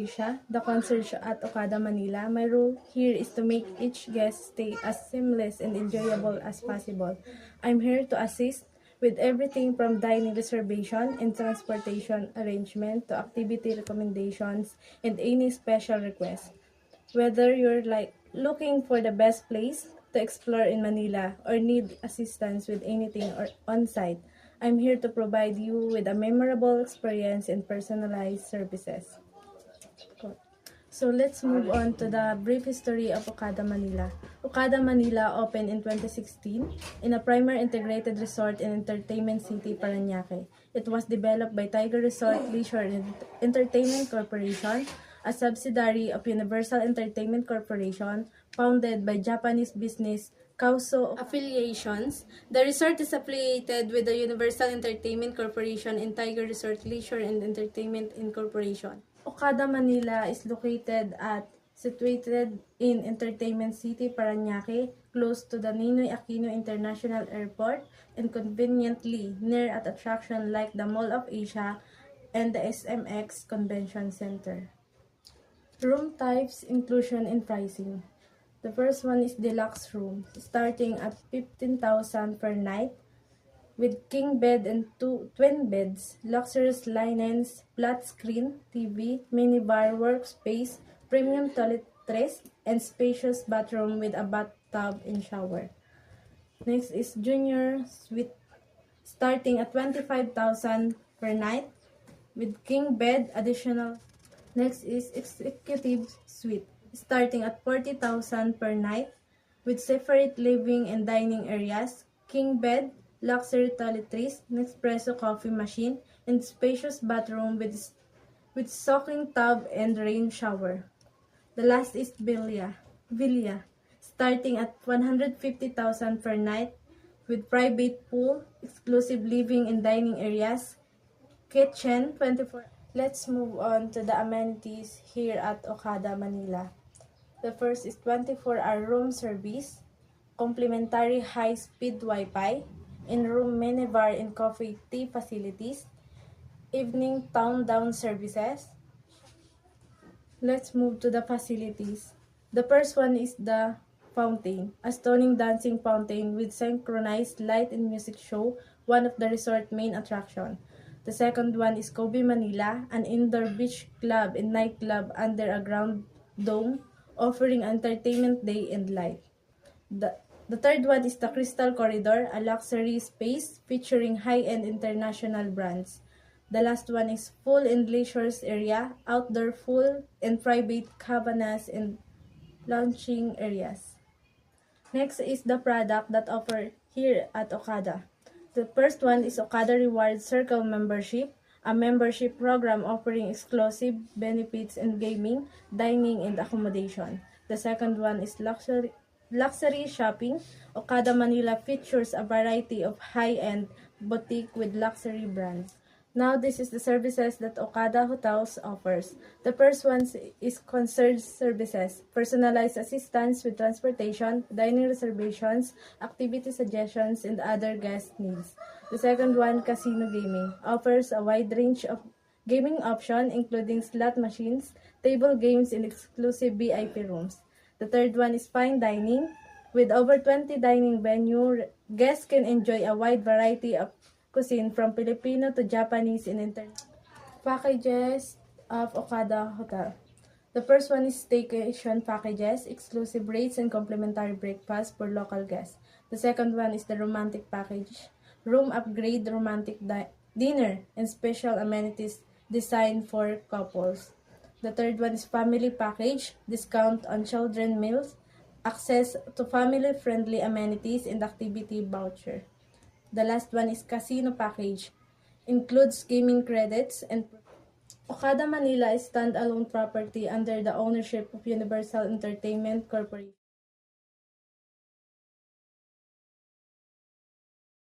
Asia, the concierge at Okada Manila. My role here is to make each guest stay as seamless and enjoyable as possible. I'm here to assist with everything from dining reservation and transportation arrangement to activity recommendations and any special requests. Whether you're looking for the best place to explore in Manila or need assistance with anything or on-site, I'm here to provide you with a memorable experience and personalized services. So let's move on to the brief history of Okada Manila. Okada Manila opened in 2016 in a primary integrated resort and entertainment city, Parañaque. It was developed by Tiger Resort Leisure and Entertainment Corporation, a subsidiary of Universal Entertainment Corporation, founded by Japanese business Kauso affiliations. The resort is affiliated with the Universal Entertainment Corporation and Tiger Resort Leisure and Entertainment Incorporation. Okada Manila is situated in Entertainment City, Parañaque, close to the Ninoy Aquino International Airport and conveniently near at attraction like the Mall of Asia and the SMX Convention Center. Room types, inclusion, and pricing. The first one is deluxe room, starting at 15,000 per night, with king bed and two twin beds, luxurious linens, flat screen TV, minibar workspace, premium toiletries, and spacious bathroom with a bathtub and shower. Next is junior suite, starting at 25,000 per night, with king bed additional. Next is executive suite, starting at 40,000 per night, with separate living and dining areas, king bed, luxury toiletries, Nespresso coffee machine, and spacious bathroom with soaking tub and rain shower. The last is Villa, starting at 150,000 per night, with private pool, exclusive living and dining areas, kitchen 24. Let's move on to the amenities here at Okada Manila. The first is 24-hour room service, complimentary high-speed Wi-Fi, in-room minibar and coffee tea facilities, evening town-down services. Let's move to the facilities. The first one is the fountain, a stunning dancing fountain with synchronized light and music show, one of the resort main attraction. The second one is Kobe Manila, an indoor beach club and nightclub under a ground dome, offering entertainment day and light. The third one is the Crystal Corridor, a luxury space featuring high-end international brands. The last one is Pool and Leisure area, outdoor pool and private cabanas and lounging areas. Next is the product that offer here at Okada. The first one is Okada Reward Circle membership, a membership program offering exclusive benefits in gaming, dining, and accommodation. The second one is luxury shopping. Okada Manila features a variety of high-end boutique with luxury brands. Now, this is the services that Okada Hotels offers. The first one is concierge services, personalized assistance with transportation, dining reservations, activity suggestions, and other guest needs. The second one, casino gaming, offers a wide range of gaming options including slot machines, table games, and exclusive VIP rooms. The third one is fine dining. With over 20 dining venues, guests can enjoy a wide variety of cuisine from Filipino to Japanese and international. Packages of Okada Hotel. The first one is staycation packages, exclusive rates and complimentary breakfast for local guests. The second one is the romantic package, room upgrade, romantic dinner, and special amenities designed for couples. The third one is family package, discount on children meals, access to family-friendly amenities and activity voucher. The last one is casino package, includes gaming credits and Okada Manila is standalone property under the ownership of Universal Entertainment Corporation.